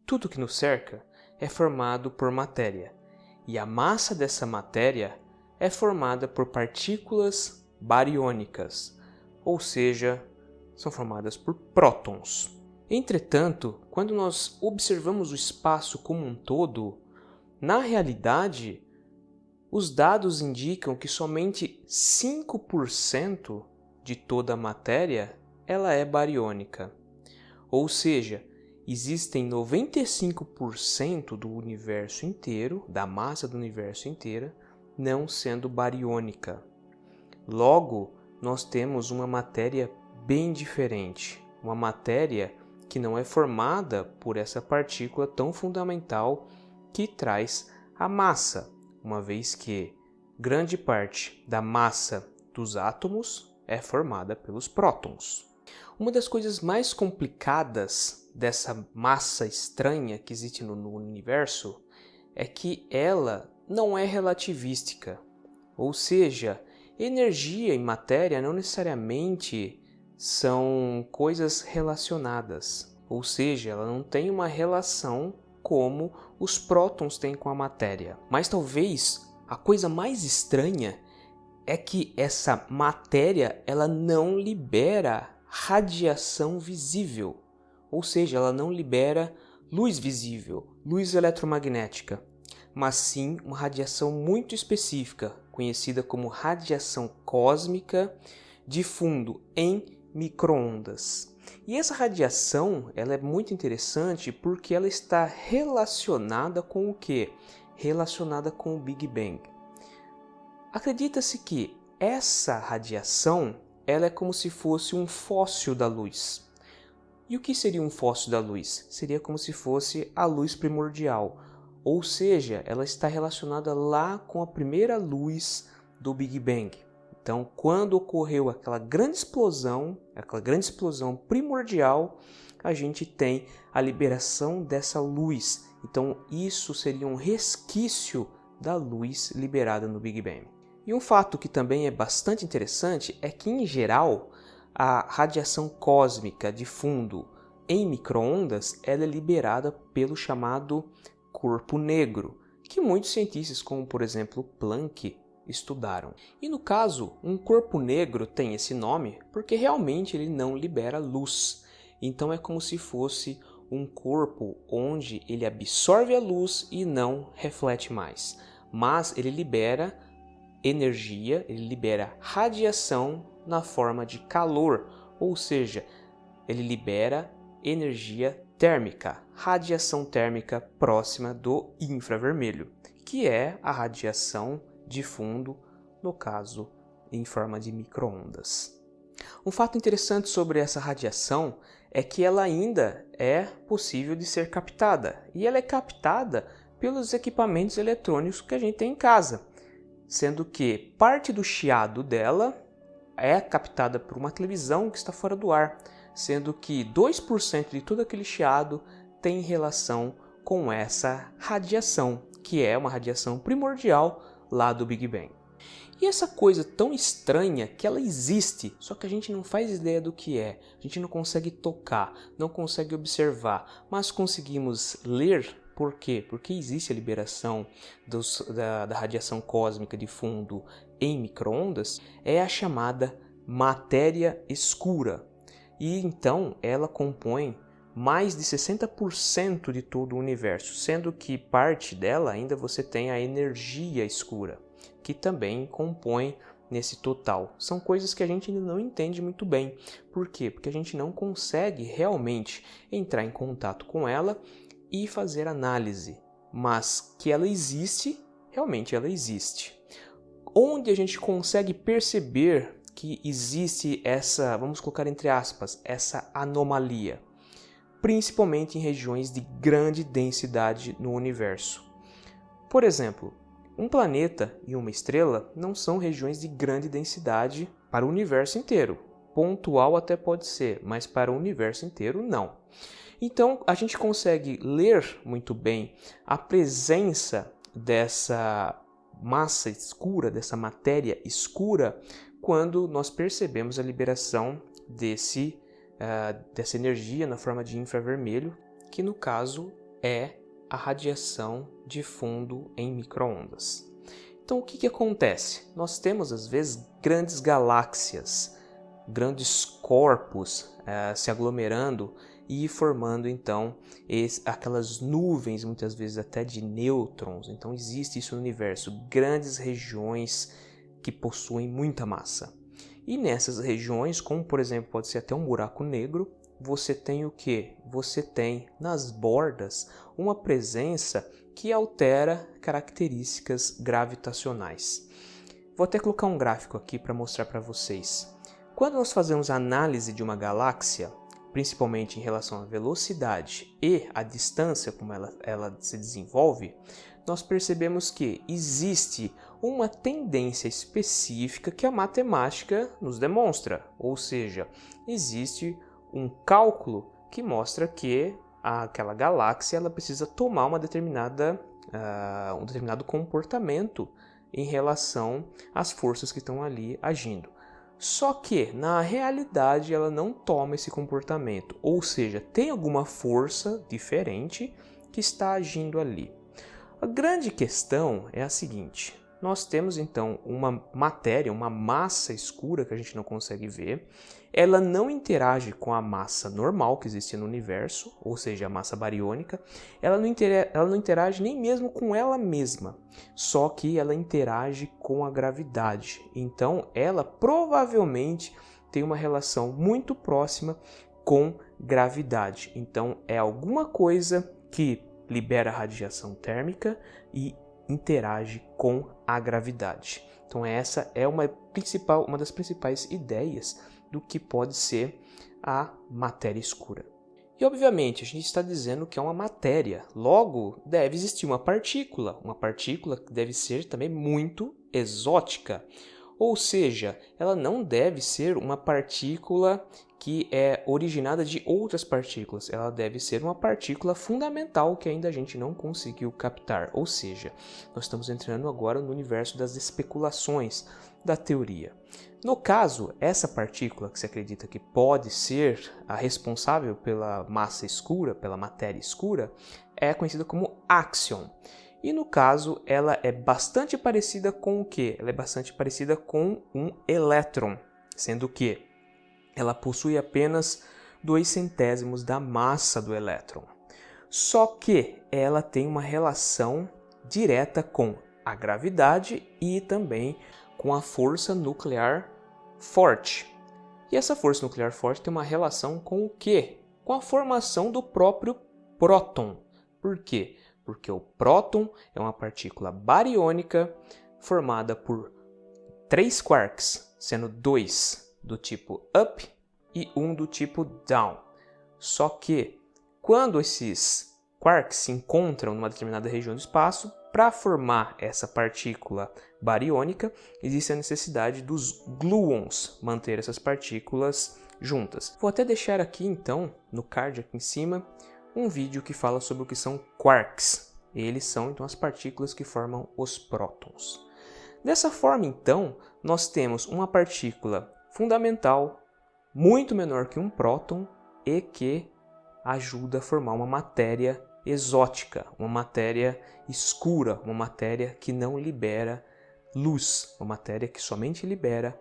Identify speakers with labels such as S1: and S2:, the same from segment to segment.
S1: tudo que nos cerca é formado por matéria, e a massa dessa matéria é formada por partículas bariônicas, ou seja, são formadas por prótons. Entretanto, quando nós observamos o espaço como um todo, na realidade, os dados indicam que somente 5% de toda a matéria ela é bariônica. Ou seja, existem 95% do universo inteiro, da massa do universo inteira, não sendo bariônica. Logo, nós temos uma matéria bem diferente, uma matéria que não é formada por essa partícula tão fundamental que traz a massa, uma vez que grande parte da massa dos átomos é formada pelos prótons. Uma das coisas mais complicadas dessa massa estranha que existe no universo é que ela não é relativística, ou seja, energia e matéria não necessariamente são coisas relacionadas, ou seja, ela não tem uma relação como os prótons têm com a matéria. Mas talvez a coisa mais estranha é que essa matéria ela não libera radiação visível, ou seja, ela não libera luz visível, luz eletromagnética, mas sim uma radiação muito específica, conhecida como radiação cósmica de fundo em micro-ondas. E essa radiação ela é muito interessante porque ela está relacionada com o quê? Relacionada com o Big Bang. Acredita-se que essa radiação ela é como se fosse um fóssil da luz. E o que seria um fóssil da luz? Seria como se fosse a luz primordial, ou seja, ela está relacionada lá com a primeira luz do Big Bang. Então, quando ocorreu aquela grande explosão primordial, a gente tem a liberação dessa luz. Então, isso seria um resquício da luz liberada no Big Bang. E um fato que também é bastante interessante é que, em geral, a radiação cósmica de fundo em micro-ondas ela é liberada pelo chamado corpo negro, que muitos cientistas, como por exemplo Planck, estudaram. E no caso, um corpo negro tem esse nome porque realmente ele não libera luz. Então é como se fosse um corpo onde ele absorve a luz e não reflete mais. Mas ele libera energia, ele libera radiação na forma de calor, ou seja, ele libera energia térmica, radiação térmica próxima do infravermelho, que é a radiação de fundo, no caso, em forma de micro-ondas. Um fato interessante sobre essa radiação é que ela ainda é possível de ser captada, e ela é captada pelos equipamentos eletrônicos que a gente tem em casa, sendo que parte do chiado dela é captada por uma televisão que está fora do ar, sendo que 2% de todo aquele chiado tem relação com essa radiação, que é uma radiação primordial lá do Big Bang. E essa coisa tão estranha que ela existe, só que a gente não faz ideia do que é, a gente não consegue tocar, não consegue observar, mas conseguimos ler. Por quê? Porque existe a liberação da radiação cósmica de fundo em micro-ondas, é a chamada matéria escura. E então ela compõe mais de 60% de todo o universo, sendo que parte dela ainda você tem a energia escura, que também compõe nesse total. São coisas que a gente ainda não entende muito bem. Por quê? Porque a gente não consegue realmente entrar em contato com ela e fazer análise, mas que ela existe, realmente ela existe. Onde a gente consegue perceber que existe essa, vamos colocar entre aspas, essa anomalia, principalmente em regiões de grande densidade no universo. Por exemplo, um planeta e uma estrela não são regiões de grande densidade para o universo inteiro. Pontual até pode ser, mas para o universo inteiro não. Então, a gente consegue ler muito bem a presença dessa massa escura, dessa matéria escura, quando nós percebemos a liberação dessa energia na forma de infravermelho, que no caso é a radiação de fundo em micro-ondas. Então, o que acontece? Nós temos, às vezes, grandes galáxias, grandes corpos se aglomerando e formando, então, aquelas nuvens, muitas vezes até de nêutrons. Então, existe isso no universo, grandes regiões que possuem muita massa. E nessas regiões, como, por exemplo, pode ser até um buraco negro, você tem o quê? Você tem, nas bordas, uma presença que altera características gravitacionais. Vou até colocar um gráfico aqui para mostrar para vocês. Quando nós fazemos a análise de uma galáxia, principalmente em relação à velocidade e à distância como ela se desenvolve, nós percebemos que existe uma tendência específica que a matemática nos demonstra, ou seja, existe um cálculo que mostra que aquela galáxia ela precisa tomar um determinado comportamento em relação às forças que estão ali agindo. Só que, na realidade, ela não toma esse comportamento, ou seja, tem alguma força diferente que está agindo ali. A grande questão é a seguinte: nós temos então uma matéria, uma massa escura que a gente não consegue ver, ela não interage com a massa normal que existe no universo, ou seja, a massa bariônica, ela não interage nem mesmo com ela mesma, só que ela interage com a gravidade. Então, ela provavelmente tem uma relação muito próxima com gravidade. Então, é alguma coisa que libera radiação térmica e interage com a gravidade. Então essa é uma das principais ideias do que pode ser a matéria escura. E obviamente a gente está dizendo que é uma matéria, logo deve existir uma partícula que deve ser também muito exótica, ou seja, ela não deve ser uma partícula que é originada de outras partículas, ela deve ser uma partícula fundamental que ainda a gente não conseguiu captar, ou seja, nós estamos entrando agora no universo das especulações da teoria. No caso, essa partícula que se acredita que pode ser a responsável pela massa escura, pela matéria escura, é conhecida como axion. E no caso, ela é bastante parecida com o quê? Ela é bastante parecida com um elétron, sendo que ela possui apenas 2/100 da massa do elétron. Só que ela tem uma relação direta com a gravidade e também com a força nuclear forte. E essa força nuclear forte tem uma relação com o quê? Com a formação do próprio próton. Por quê? Porque o próton é uma partícula bariônica formada por 3 quarks, sendo 2 do tipo up e 1 do tipo down. Só que quando esses quarks se encontram numa determinada região do espaço, para formar essa partícula bariônica, existe a necessidade dos gluons manter essas partículas juntas. Vou até deixar aqui então, no card aqui em cima, um vídeo que fala sobre o que são quarks. Eles são então as partículas que formam os prótons. Dessa forma então, nós temos uma partícula fundamental, muito menor que um próton e que ajuda a formar uma matéria exótica, uma matéria escura, uma matéria que não libera luz, uma matéria que somente libera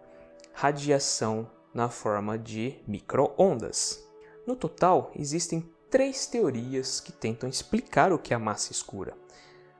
S1: radiação na forma de micro-ondas. No total, existem 3 teorias que tentam explicar o que é a massa escura.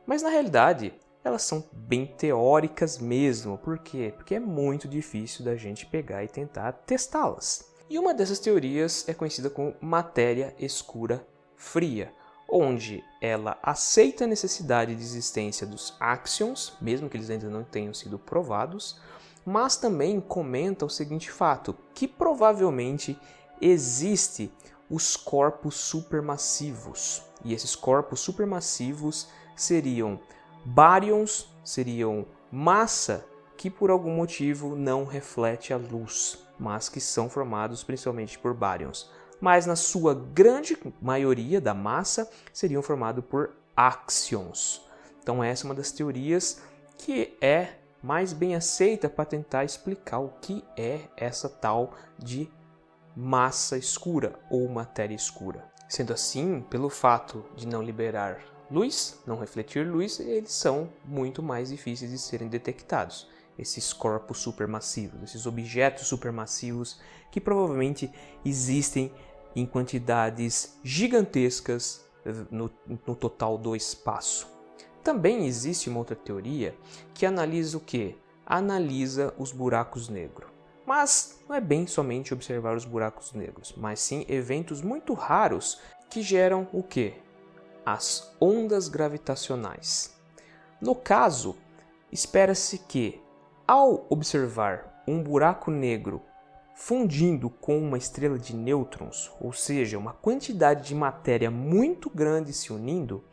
S1: Mas na realidade, elas são bem teóricas mesmo. Por quê? Porque é muito difícil da gente pegar e tentar testá-las. E uma dessas teorias é conhecida como matéria escura fria, onde ela aceita a necessidade de existência dos axions, mesmo que eles ainda não tenham sido provados, mas também comenta o seguinte fato, que provavelmente existe os corpos supermassivos. E esses corpos supermassivos seriam baryons, seriam massa que por algum motivo não reflete a luz, mas que são formados principalmente por baryons. Mas na sua grande maioria da massa seriam formados por axions. Então essa é uma das teorias que é mais bem aceita para tentar explicar o que é essa tal de massa escura ou matéria escura. Sendo assim, pelo fato de não liberar luz, não refletir luz, eles são muito mais difíceis de serem detectados. Esses corpos supermassivos, esses objetos supermassivos que provavelmente existem em quantidades gigantescas no total do espaço. Também existe uma outra teoria que analisa o quê? Analisa os buracos negros. Mas não é bem somente observar os buracos negros, mas sim eventos muito raros que geram o quê? As ondas gravitacionais. No caso, espera-se que, ao observar um buraco negro fundindo com uma estrela de nêutrons, ou seja, uma quantidade de matéria muito grande se unindo,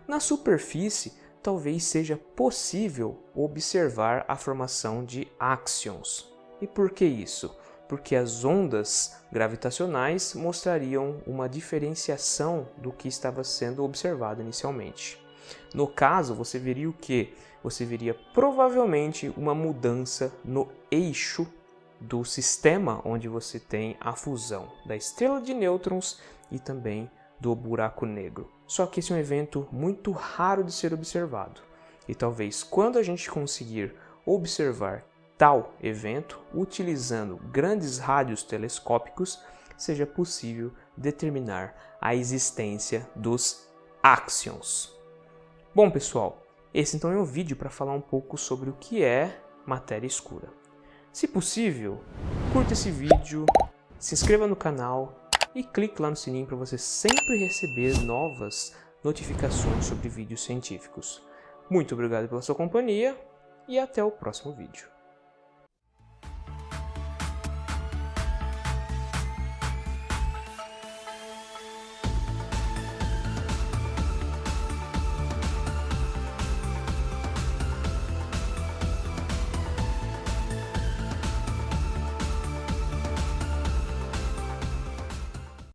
S1: na superfície talvez seja possível observar a formação de áxions. E por que isso? Porque as ondas gravitacionais mostrariam uma diferenciação do que estava sendo observado inicialmente. No caso, você veria o quê? Você veria provavelmente uma mudança no eixo do sistema onde você tem a fusão da estrela de nêutrons e também do buraco negro. Só que esse é um evento muito raro de ser observado. E talvez quando a gente conseguir observar tal evento, utilizando grandes rádios telescópicos, seja possível determinar a existência dos áxions. Bom, pessoal, esse então é um vídeo para falar um pouco sobre o que é matéria escura. Se possível, curta esse vídeo, se inscreva no canal e clique lá no sininho para você sempre receber novas notificações sobre vídeos científicos. Muito obrigado pela sua companhia e até o próximo vídeo.